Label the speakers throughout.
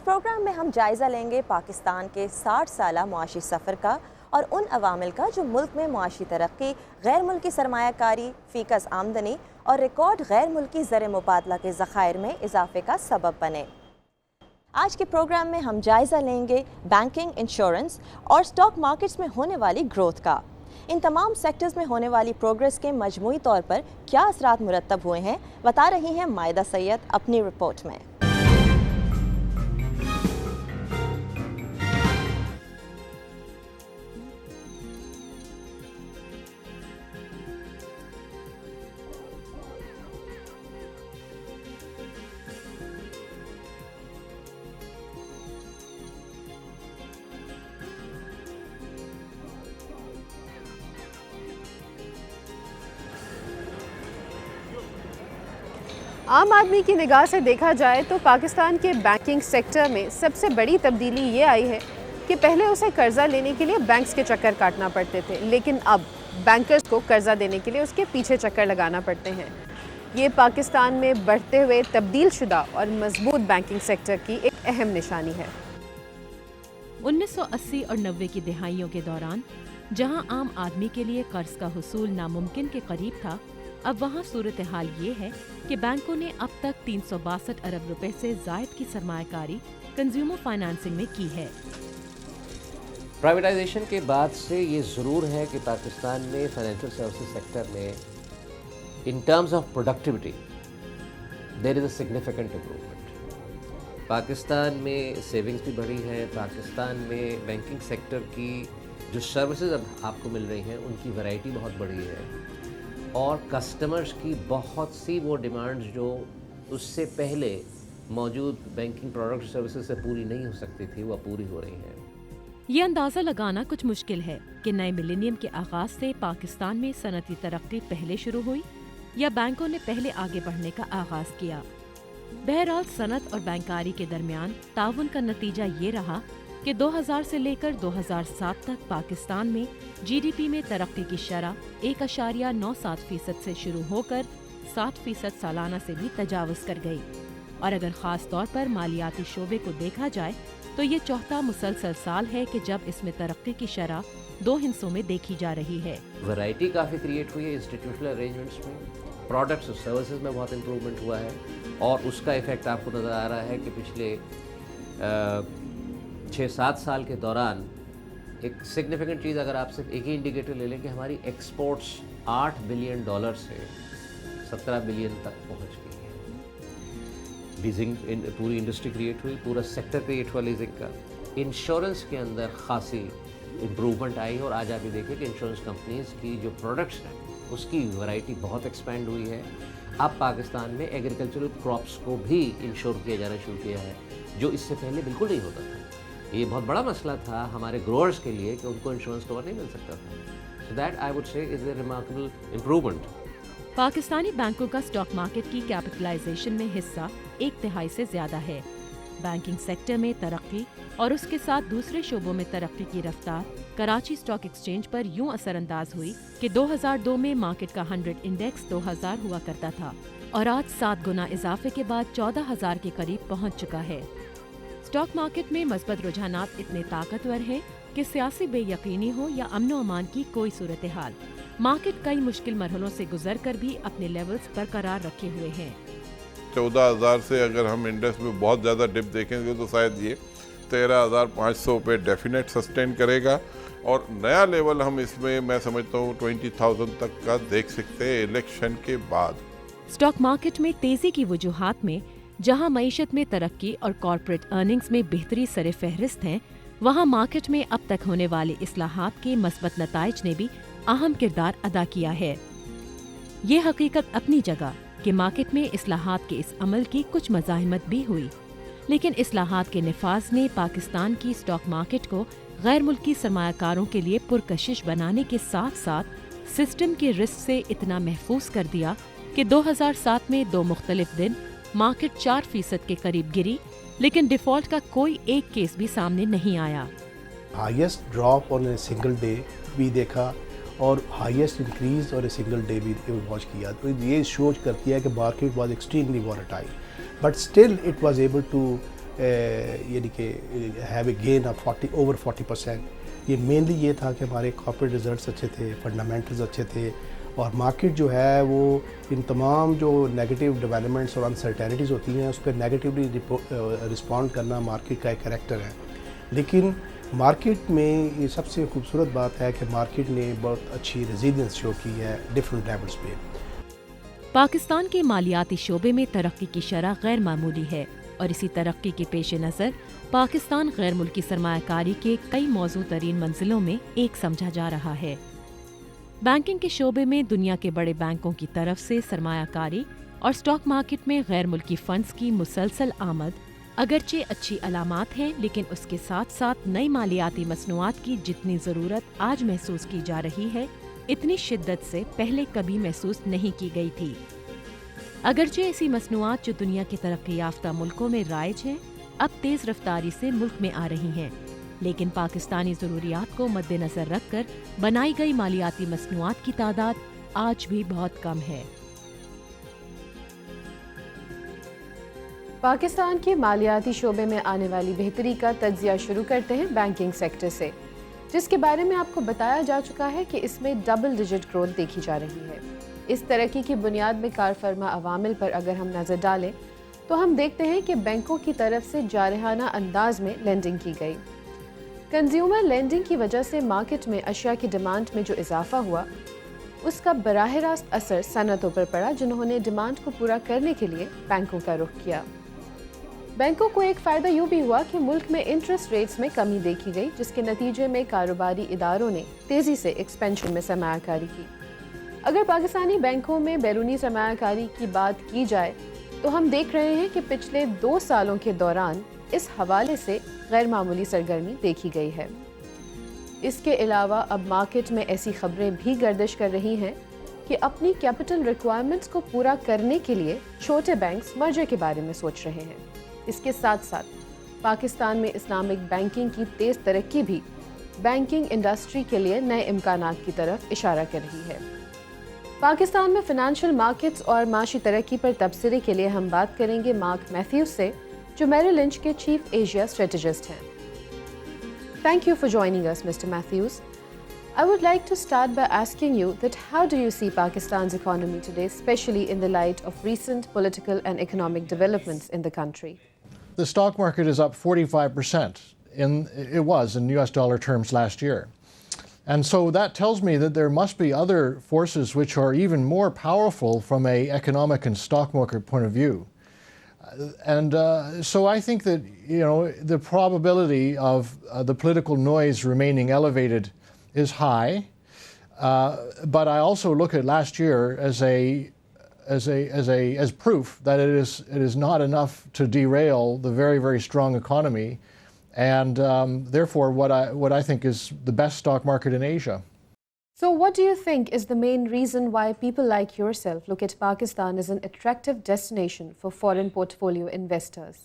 Speaker 1: Programme میں ہم جائزہ لیں گے پاکستان کے 60 سالہ معاشی سفر کا اور ان عوامل کا جو ملک میں معاشی ترقی، غیر ملکی سرمایہ کاری، فیکس آمدنی اور ریکارڈ غیر ملکی زر مبادلہ کے ذخائر میں اضافے کا سبب بنے۔ آج کے پروگرام میں ہم جائزہ لیں گے بینکنگ، انشورنس اور سٹاک مارکیٹس میں ہونے والی گروتھ کا۔ ان تمام سیکٹرز میں ہونے والی پروگریس کے مجموعی طور پر کیا اثرات مرتب ہوئے ہیں، بتا رہی ہیں مائدہ سید اپنی رپورٹ میں۔
Speaker 2: عام آدمی کی نگاہ سے دیکھا جائے تو پاکستان کے بینکنگ سیکٹر میں سب سے بڑی تبدیلی یہ آئی ہے کہ پہلے اسے قرضہ لینے کے لیے بینکس کے چکر کاٹنا پڑتے تھے، لیکن اب بینکرز کو قرضہ دینے کے لیے اس کے پیچھے چکر لگانا پڑتے ہیں۔ یہ پاکستان میں بڑھتے ہوئے تبدیل شدہ اور مضبوط بینکنگ سیکٹر کی ایک اہم نشانی ہے۔
Speaker 3: 1980 اور 90 کی دہائیوں کے دوران جہاں عام آدمی کے لیے قرض کا حصول ناممکن کے قریب تھا، اب وہاں صورتحال یہ ہے کہ بینکوں نے اب تک 362 ارب روپے سے زائد کی سرمایہ کاری کنزیومر فائنانسنگ میں کی ہے۔
Speaker 4: پرائیویٹائزیشن کے بعد سے یہ ضرور ہے کہ پاکستان میں فائنینشیل سروسز سیکٹر میں in terms of productivity there is a significant improvement. Pakistan میں سیونگز بھی بڑھی ہیں، پاکستان میں بینکنگ سیکٹر کی جو سروسز اب آپ کو مل رہی ہیں ان کی ورائٹی بہت بڑھی ہے، اور کسٹمرز کی بہت سی وہ ڈیمانڈز جو اس سے پہلے موجود بینکنگ پروڈکٹ سروسز سے پوری نہیں ہو سکتی تھی وہ پوری ہو رہی ہیں۔
Speaker 3: یہ اندازہ لگانا کچھ مشکل ہے کہ نئے ملینیم کے آغاز سے پاکستان میں صنعتی ترقی پہلے شروع ہوئی یا بینکوں نے پہلے آگے بڑھنے کا آغاز کیا۔ بہرحال صنعت اور بینکاری کے درمیان تعاون کا نتیجہ یہ رہا کہ 2000 سے لے کر 2007 تک پاکستان میں جی ڈی پی میں ترقی کی شرح 1.97% سے شروع ہو کر 7% سالانہ سے بھی تجاوز کر گئی، اور اگر خاص طور پر مالیاتی شعبے کو دیکھا جائے تو یہ چوتھا مسلسل سال ہے کہ جب اس میں ترقی کی شرح 2 حصوں میں دیکھی جا رہی ہے۔
Speaker 4: ورائٹی کافی کریٹ ہوئی ہے انسٹیٹیوشنل ارینجمنٹس میں، پروڈکٹس اور سروسز میں بہت امپروومنٹ ہوا ہے، اور اس کا ایفیکٹ آپ کو نظر آ رہا ہے کہ پچھلے 6-7 سال کے دوران ایک سگنیفیکنٹ چیز اگر آپ صرف ایک ہی انڈیکیٹر لے لیں کہ ہماری ایکسپورٹس $8 بلین سے $17 بلین تک پہنچ گئی ہے۔ لیزنگ پوری انڈسٹری کریٹ ہوئی، پورا سیکٹر کریٹ ہوا لیزنگ کا۔ انشورنس کے اندر خاصی امپروومنٹ آئی، اور آج آپ یہ دیکھیں کہ انشورنس کمپنیز کی جو پروڈکٹس ہیں اس کی ورائٹی بہت ایکسپینڈ ہوئی ہے۔ اب پاکستان میں ایگریکلچرل کراپس کو بھی انشور کیا جانا شروع کیا ہے، جو اس سے پہلے بالکل نہیں ہوتا تھا۔ یہ بہت بڑا مسئلہ تھا ہمارے گروورز کے لیے کہ ان کو انشورنس کور نہیں مل سکتا تھا۔ So that I would say is a remarkable improvement۔
Speaker 3: Pakistani بینکوں کا سٹاک مارکیٹ کی کیپٹلائزیشن میں حصہ 1/3 سے زیادہ ہے۔ بینکنگ سیکٹر میں ترقی اور اس کے ساتھ دوسرے شعبوں میں ترقی کی رفتار کراچی سٹاک ایکسچینج پر یوں اثر انداز ہوئی کہ 2002 میں مارکیٹ کا 100 انڈیکس 2000 ہوا کرتا تھا، اور آج 7 گنا اضافے کے بعد 14,000 کے قریب پہنچ چکا ہے۔ سٹاک مارکیٹ میں مثبت رجحانات اتنے طاقتور ہیں کہ سیاسی بے یقینی ہو یا امن و امان کی کوئی صورتحال، مارکیٹ کئی مشکل مرحلوں سے گزر کر بھی اپنے لیولز برقرار رکھے ہوئے ہیں۔
Speaker 5: 14,000 سے اگر ہم انڈیکس میں بہت زیادہ ڈپ دیکھیں گے تو شاید یہ 13,500 پہ ڈیفینیٹ سسٹین کرے گا، اور نیا لیول ہم اس میں سمجھتا ہوں 20,000 تک کا دیکھ سکتے ہیں الیکشن کے بعد۔
Speaker 3: سٹاک مارکیٹ میں تیزی کی وجوہات میں جہاں معیشت میں ترقی اور کارپوریٹ ارننگز میں بہتری سر فہرست ہیں، وہاں مارکیٹ میں اب تک ہونے والے اصلاحات کے مثبت نتائج نے بھی اہم کردار ادا کیا ہے۔ یہ حقیقت اپنی جگہ کہ مارکیٹ میں اصلاحات کے اس عمل کی کچھ مزاحمت بھی ہوئی، لیکن اصلاحات کے نفاذ نے پاکستان کی سٹاک مارکیٹ کو غیر ملکی سرمایہ کاروں کے لیے پرکشش بنانے کے ساتھ ساتھ سسٹم کے رسک سے اتنا محفوظ کر دیا کہ 2007 میں 2 مختلف دن مارکیٹ 4% کے قریب گری، لیکن ڈیفالٹ کا کوئی ایک کیس بھی سامنے نہیں آیا۔
Speaker 6: Highest drop on a single day بھی دیکھا اور ہائیسٹ انکریز اور اے سنگل ڈے بھی واچ کیا، تو یہ شو کرتی ہے کہ market was extremely volatile, but still it was able to یعنی کہ have a gain of over 40%. یہ مینلی یہ تھا کہ ہمارے کارپوریٹ ریزلٹس اچھے تھے, فنڈامنٹلز اچھے تھے, اور مارکیٹ جو ہے وہ ان تمام جو نیگیٹو ڈیولپمنٹس اور انسرٹینٹیز ہوتی ہیں اس پہ نیگیٹیولی رسپونڈ کرنا مارکیٹ کا ایک کریکٹر ہے. لیکن مارکیٹ میں یہ سب سے خوبصورت بات ہے کہ مارکیٹ نے بہت اچھی ریزیلینس شو کی ہے ڈفرینٹ لیولز پہ.
Speaker 3: پاکستان کے مالیاتی شعبے میں ترقی کی شرح غیر معمولی ہے اور اسی ترقی کے پیش نظر پاکستان غیر ملکی سرمایہ کاری کے کئی موزوں ترین منزلوں میں ایک سمجھا جا رہا ہے. بینکنگ کے شعبے میں دنیا کے بڑے بینکوں کی طرف سے سرمایہ کاری اور اسٹاک مارکیٹ میں غیر ملکی فنڈز کی مسلسل آمد اگرچہ اچھی علامات ہیں، لیکن اس کے ساتھ ساتھ نئی مالیاتی مصنوعات کی جتنی ضرورت آج محسوس کی جا رہی ہے اتنی شدت سے پہلے کبھی محسوس نہیں کی گئی تھی. اگرچہ ایسی مصنوعات جو دنیا کے ترقی یافتہ ملکوں میں رائج ہیں اب تیز رفتاری سے ملک میں آ رہی ہیں، لیکن پاکستانی ضروریات کو مد نظر رکھ کر بنائی گئی مالیاتی مصنوعات کی تعداد آج بھی بہت کم ہے.
Speaker 2: پاکستان کے مالیاتی شعبے میں آنے والی بہتری کا تجزیہ شروع کرتے ہیں بینکنگ سیکٹر سے، جس کے بارے میں آپ کو بتایا جا چکا ہے کہ اس میں ڈبل ڈیجٹ گروتھ دیکھی جا رہی ہے. اس ترقی کی بنیاد میں کار فرما عوامل پر اگر ہم نظر ڈالیں تو ہم دیکھتے ہیں کہ بینکوں کی طرف سے جارحانہ انداز میں لینڈنگ کی گئی. کنزیومر لینڈنگ کی وجہ سے مارکیٹ میں اشیاء کی ڈیمانڈ میں جو اضافہ ہوا اس کا براہ راست اثر صنعتوں پر پڑا جنہوں نے ڈیمانڈ کو پورا کرنے کے لیے بینکوں کا رخ کیا. بینکوں کو ایک فائدہ یوں بھی ہوا کہ ملک میں انٹرسٹ ریٹس میں کمی دیکھی گئی، جس کے نتیجے میں کاروباری اداروں نے تیزی سے ایکسپینشن میں سرمایہ کاری کی. اگر پاکستانی بینکوں میں بیرونی سرمایہ کاری کی بات کی جائے تو ہم دیکھ رہے ہیں کہ پچھلے 2 سالوں کے دوران اس حوالے سے غیر معمولی سرگرمی دیکھی گئی ہے. اس کے علاوہ اب مارکیٹ میں ایسی خبریں بھی گردش کر رہی ہیں کہ اپنی کیپٹل ریکوائرمنٹس کو پورا کرنے کے لیے چھوٹے بینکس مرجر کے بارے میں سوچ رہے ہیں. اس کے ساتھ ساتھ پاکستان میں اسلامک بینکنگ کی تیز ترقی بھی بینکنگ انڈسٹری کے لیے نئے امکانات کی طرف اشارہ کر رہی ہے. پاکستان میں فائنینشیل مارکیٹس اور معاشی ترقی پر تبصرے کے لیے ہم بات کریں گے مارک میتھیوز سے، جو میرل لنچ کے چیف ایشیا اسٹریٹجسٹ ہیں. Thank you for joining us, Mr. Matthews. I would like to start by asking you that how do you see Pakistan's economy today, especially in the light of recent political and economic developments in the country?
Speaker 7: The stock market is up 45%. It was in US dollar terms last year. And so that tells me that there must be other forces which are even more powerful from an economic and stock market point of view. And so I think that, the probability of the political noise remaining elevated is high. But I also look at last year as proof that it is not enough to derail the very, very strong economy. And therefore, what I think is the best stock market in Asia.
Speaker 2: So what do you think is the main reason why people like yourself look at Pakistan as an attractive destination for foreign portfolio investors?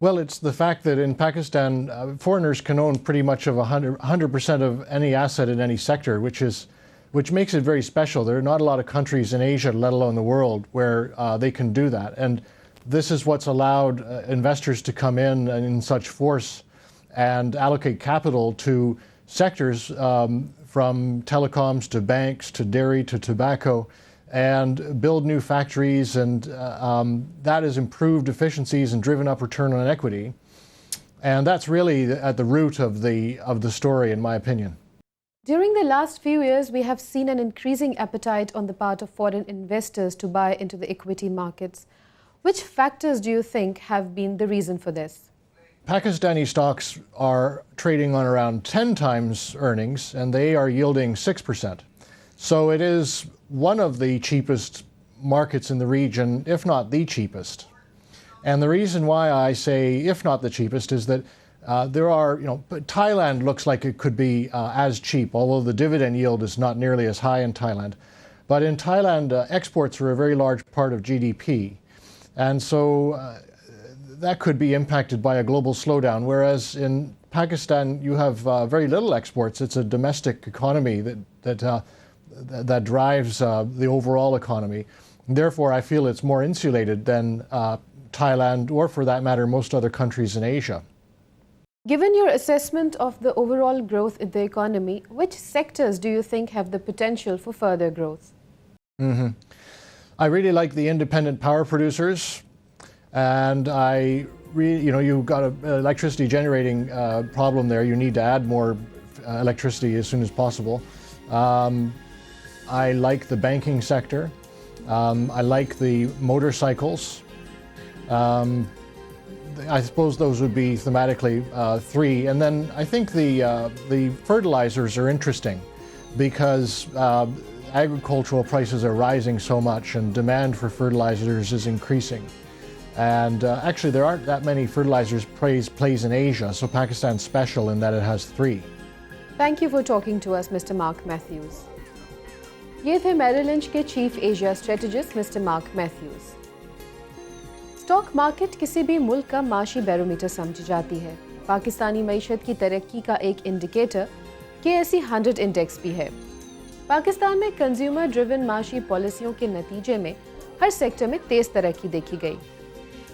Speaker 7: Well, it's the fact that in Pakistan, foreigners can own pretty much of 100% of any asset in any sector, which makes it very special. There are not a lot of countries in Asia, let alone the world, where they can do that. And this is what's allowed investors to come in such force and allocate capital to sectors from telecoms to banks to dairy to tobacco and build new factories, and that has improved efficiencies and driven up return on equity. And that's really at the root of the story, in my opinion.
Speaker 2: During the last few years, we have seen an increasing appetite on the part of foreign investors to buy into the equity markets. Which factors do you think have been the reason for this?
Speaker 7: Pakistani stocks are trading on around 10 times earnings, and they are yielding 6%. So it is one of the cheapest markets in the region, if not the cheapest. And the reason why I say if not the cheapest is that there are, Thailand looks like it could be as cheap, although the dividend yield is not nearly as high in Thailand. But in Thailand, exports are a very large part of GDP. And so that could be impacted by a global slowdown, whereas in Pakistan you have very little exports. It's a domestic economy that drives the overall economy. Therefore, I feel it's more insulated than Thailand, or for that matter, most other countries in Asia.
Speaker 2: Given your assessment of the overall growth in the economy, which sectors do you think have the potential for further growth?
Speaker 7: I really like the independent power producers, and you've got an electricity generating problem there. You need to add more electricity as soon as possible. I like the banking sector. I like the motorcycles. I suppose those would be thematically three. And then I think the fertilizers are interesting because agricultural prices are rising so much and demand for fertilizers is increasing. And actually there aren't that many fertilizers plays in Asia, so Pakistan's special in that it has three.
Speaker 2: Thank you for talking to us, Mr. Mark Matthews. یہ تھے Merrill Lynch کے chief Asia strategist mister Mark Matthews. Stock market کسی بھی ملک کا معاشی barometer سمجھی جاتی ہے. پاکستانی معیشت کی ترقی کا ایک انڈیکیٹر KSE 100 انڈیکس بھی ہے. پاکستان میں کنزیومر ڈریون معاشی پالیسیوں کے نتیجے میں ہر سیکٹر میں تیز ترقی دیکھی گئی.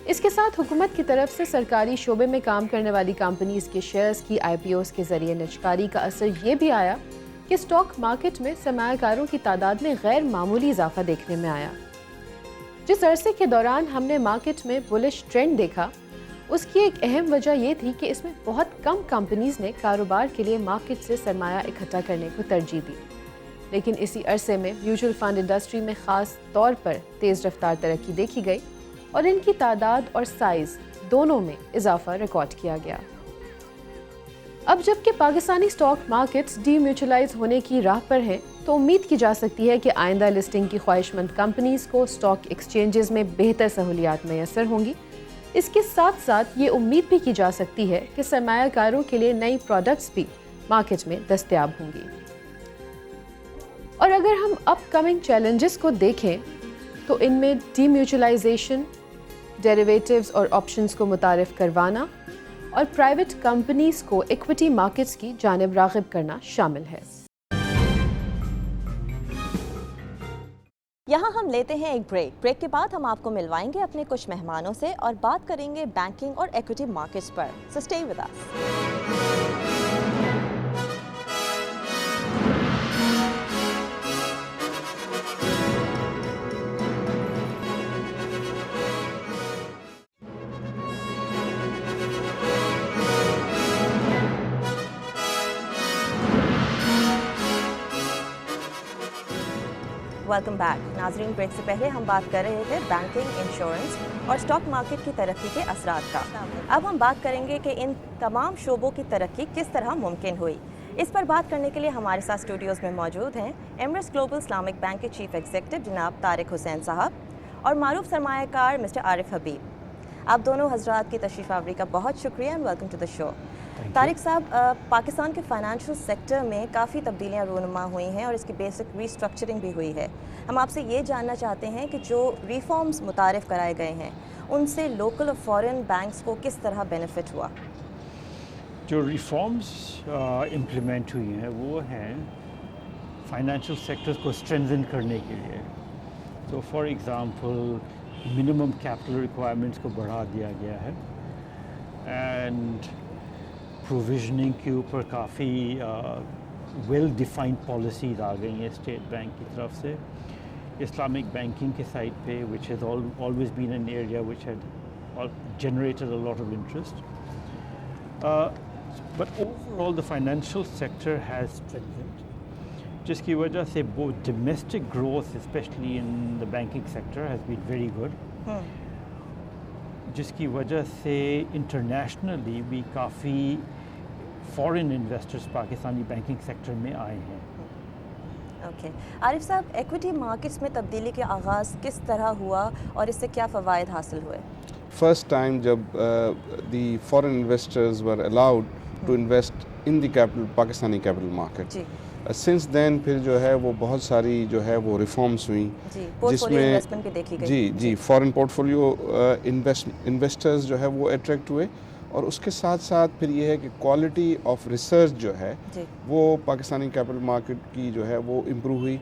Speaker 2: اس کے ساتھ حکومت کی طرف سے سرکاری شعبے میں کام کرنے والی کمپنیز کے شیئرز کی IPOs کے ذریعے نجکاری کا اثر یہ بھی آیا کہ اسٹاک مارکیٹ میں سرمایہ کاروں کی تعداد میں غیر معمولی اضافہ دیکھنے میں آیا. جس عرصے کے دوران ہم نے مارکیٹ میں بلش ٹرینڈ دیکھا اس کی ایک اہم وجہ یہ تھی کہ اس میں بہت کم کمپنیز نے کاروبار کے لیے مارکیٹ سے سرمایہ اکٹھا کرنے کو ترجیح دی. لیکن اسی عرصے میں میوچل فنڈ انڈسٹری میں خاص طور پر تیز رفتار ترقی دیکھی گئی اور ان کی تعداد اور سائز دونوں میں اضافہ ریکارڈ کیا گیا. اب جب کہ پاکستانی اسٹاک مارکیٹس ڈی میوچلائز ہونے کی راہ پر ہیں تو امید کی جا سکتی ہے کہ آئندہ لسٹنگ کی خواہش مند کمپنیز کو اسٹاک ایکسچینجز میں بہتر سہولیات میسر ہوں گی. اس کے ساتھ ساتھ یہ امید بھی کی جا سکتی ہے کہ سرمایہ کاروں کے لیے نئی پروڈکٹس بھی مارکیٹ میں دستیاب ہوں گی. اور اگر ہم اپ کمنگ چیلنجز کو دیکھیں تو ان میں ڈی میوچلائزیشن، ڈیریویٹیوز اور آپشنز کو متعارف کروانا اور پرائیویٹ کمپنیز کو ایکوٹی مارکیٹس کی جانب راغب کرنا شامل ہے.
Speaker 1: یہاں ہم لیتے ہیں ایک بریک کے بعد ہم آپ کو ملوائیں گے اپنے کچھ مہمانوں سے اور بات کریں گے بینکنگ اور ایکوٹی مارکیٹس پر. So stay with us. Welcome back. ناظرین، بریک سے پہلے ہم بات کر رہے تھے بینکنگ، انشورنس اور اسٹاک مارکیٹ کی ترقی کے اثرات کا. اب ہم بات کریں گے کہ ان تمام شعبوں کی ترقی کس طرح ممکن ہوئی. اس پر بات کرنے کے لیے ہمارے ساتھ اسٹوڈیوز میں موجود ہیں ایمریٹس گلوبل اسلامک بینک کے چیف ایگزیکٹو جناب طارق حسین صاحب اور معروف سرمایہ کار مسٹر عارف حبیب. آپ دونوں حضرات کی تشریف آوری کا بہت شکریہ اینڈ ویلکم ٹو دا شو. طارق صاحب، پاکستان کے فائنینشیل سیکٹر میں کافی تبدیلیاں رونما ہوئی ہیں اور اس کی بیسک ری اسٹرکچرنگ بھی ہوئی ہے. ہم آپ سے یہ جاننا چاہتے ہیں کہ جو ریفارمز متعارف کرائے گئے ہیں ان سے لوکل اور فارن بینکس کو کس طرح بینیفٹ ہوا؟
Speaker 8: جو ریفارمز امپلیمنٹ ہوئی ہیں وہ ہیں فائنینشیل سیکٹرز کو اسٹرینتھن کرنے کے لیے. تو for example minimum capital requirements کو بڑھا دیا گیا ہے اینڈ پروویژننگ کے اوپر کافی ویل ڈیفائنڈ پالیسیز آ گئی ہیں اسٹیٹ بینک کی طرف سے. اسلامک بینکنگ کے سائڈ پہ which has always been in area which had generated a lot of interest. But overall the financial sector has strengthened جس کی وجہ سے وہ domestic growth especially in the banking sector has been very good جس کی وجہ سے internationally بھی کافی foreign investors Pakistani banking sector میں آئے ہیں.
Speaker 1: اوکے عارف صاحب، ایکوٹی مارکیٹس میں تبدیلی کا آغاز کس طرح ہوا اور اس سے کیا فوائد حاصل ہوئے؟
Speaker 9: فرسٹ ٹائم جب the foreign investors were allowed to invest in the Pakistani capital market. Since then پھر جو ہے وہ بہت ساری جو ہے وہ ریفارمس ہوئیں جس میں جی فارن پورٹ فولیو انویسٹرز جو ہے وہ اٹریکٹ ہوئے اور اس کے ساتھ ساتھ پھر یہ ہے کہ کوالٹی آف ریسرچ جو ہے وہ پاکستانی کیپٹل مارکیٹ کی جو ہے وہ امپروو ہوئی.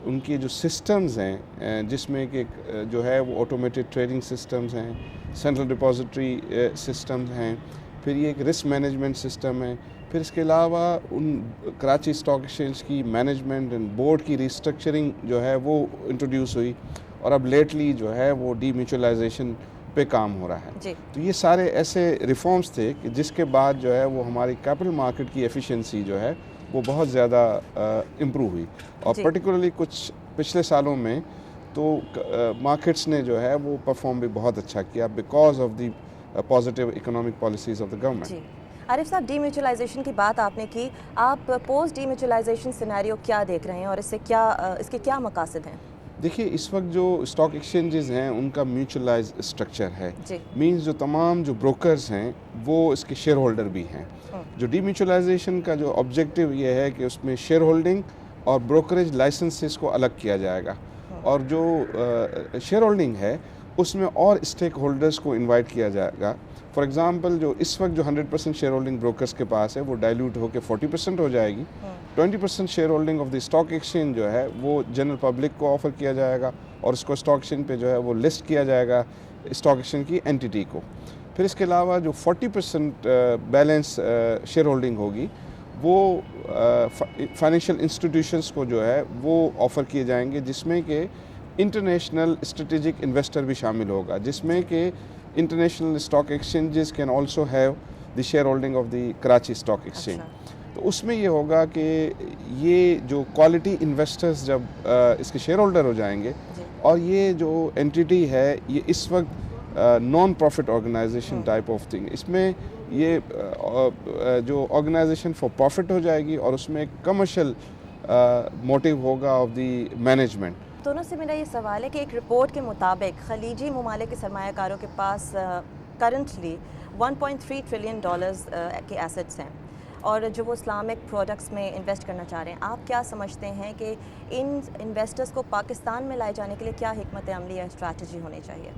Speaker 9: ان کے جو سسٹمز ہیں جس میں کہ جو ہے وہ آٹومیٹڈ ٹریڈنگ سسٹمز ہیں, سینٹرل ڈپازیٹری سسٹمز ہیں, پھر یہ ایک رسک مینجمنٹ سسٹم ہے, پھر اس کے علاوہ ان کراچی اسٹاک ایکسچینج کی مینجمنٹ اینڈ بورڈ کی ریسٹرکچرنگ جو ہے وہ انٹروڈیوس ہوئی, اور اب لیٹلی جو ہے وہ ڈی میوچلائزیشن پہ کام ہو رہا ہے.
Speaker 1: جی.
Speaker 9: تو یہ سارے ایسے ریفارمز تھے کہ جس کے بعد جو ہے وہ ہماری کیپٹل مارکیٹ کی ایفیشنسی جو ہے وہ بہت زیادہ امپروو ہوئی, اور پرٹیکولرلی کچھ پچھلے سالوں میں تو مارکیٹس نے جو ہے وہ پرفارم بھی بہت اچھا کیا because of the positive economic policies of the government.
Speaker 1: Arif sahab, D میوچلائزیشن کی بات آپ نے کی, آپ پوسٹ ڈی میوچلائزیشن سینیریو کیا دیکھ رہے ہیں اور اس کے کیا مقاصد ہیں؟
Speaker 9: دیکھیے اس وقت جو اسٹاک ایکسچینجز ہیں ان کا میوچلائز اسٹرکچر ہے, مینز جو تمام جو بروکرز ہیں وہ اس کے شیئر ہولڈر بھی ہیں. جو ڈی میوچلائزیشن کا جو آبجیکٹیو یہ ہے کہ اس میں شیئر ہولڈنگ اور بروکریج لائسنسز کو الگ کیا جائے گا, اور جو شیئر ہولڈنگ ہے اس میں اور اسٹیک ہولڈرز کو انوائٹ کیا جائے گا. فار ایگزامپل جو اس وقت جو 100% شیئر ہولڈنگ بروکرز کے پاس ہے وہ ڈائلیوٹ ہو کے 40% ہو جائے گی. 20% share holding of the stock exchange جو ہے وہ جنرل پبلک کو آفر کیا جائے گا, اور اس کو اسٹاک ایکسچینج پہ جو ہے وہ لسٹ کیا جائے گا اسٹاک ایکسچینج کی اینٹیٹی کو. پھر اس کے علاوہ جو 40% بیلنس شیئر ہولڈنگ ہوگی وہ فائنینشیل انسٹیٹیوشنز کو جو ہے وہ آفر کیے جائیں گے, جس میں کہ انٹرنیشنل اسٹریٹجک انویسٹر بھی شامل ہوگا, جس میں کہ international stock exchanges can also have the share holding of the Karachi stock exchange. تو اس میں یہ ہوگا کہ یہ جو کوالٹی انویسٹرز جب اس کے شیئر ہولڈر ہو جائیں گے, اور یہ جو اینٹیٹی ہے یہ اس وقت non profit organization type of thing, اس میں یہ جو آرگنائزیشن فار پروفٹ ہو جائے گی, اور اس میں ایک کمرشل موٹیو ہوگا آف دی مینجمنٹ.
Speaker 1: دونوں سے میرا یہ سوال ہے کہ ایک رپورٹ کے مطابق خلیجی ممالک کے سرمایہ کاروں کے پاس کرنٹلی $1.3 ٹریلین کے ایسٹس ہیں, اور جو وہ اسلامک پروڈکٹس میں انویسٹ کرنا چاہ رہے ہیں. آپ کیا سمجھتے ہیں کہ ان انویسٹرز کو پاکستان میں لائے جانے کے لیے کیا حکمت عملی یا اسٹریٹجی ہونی چاہیے؟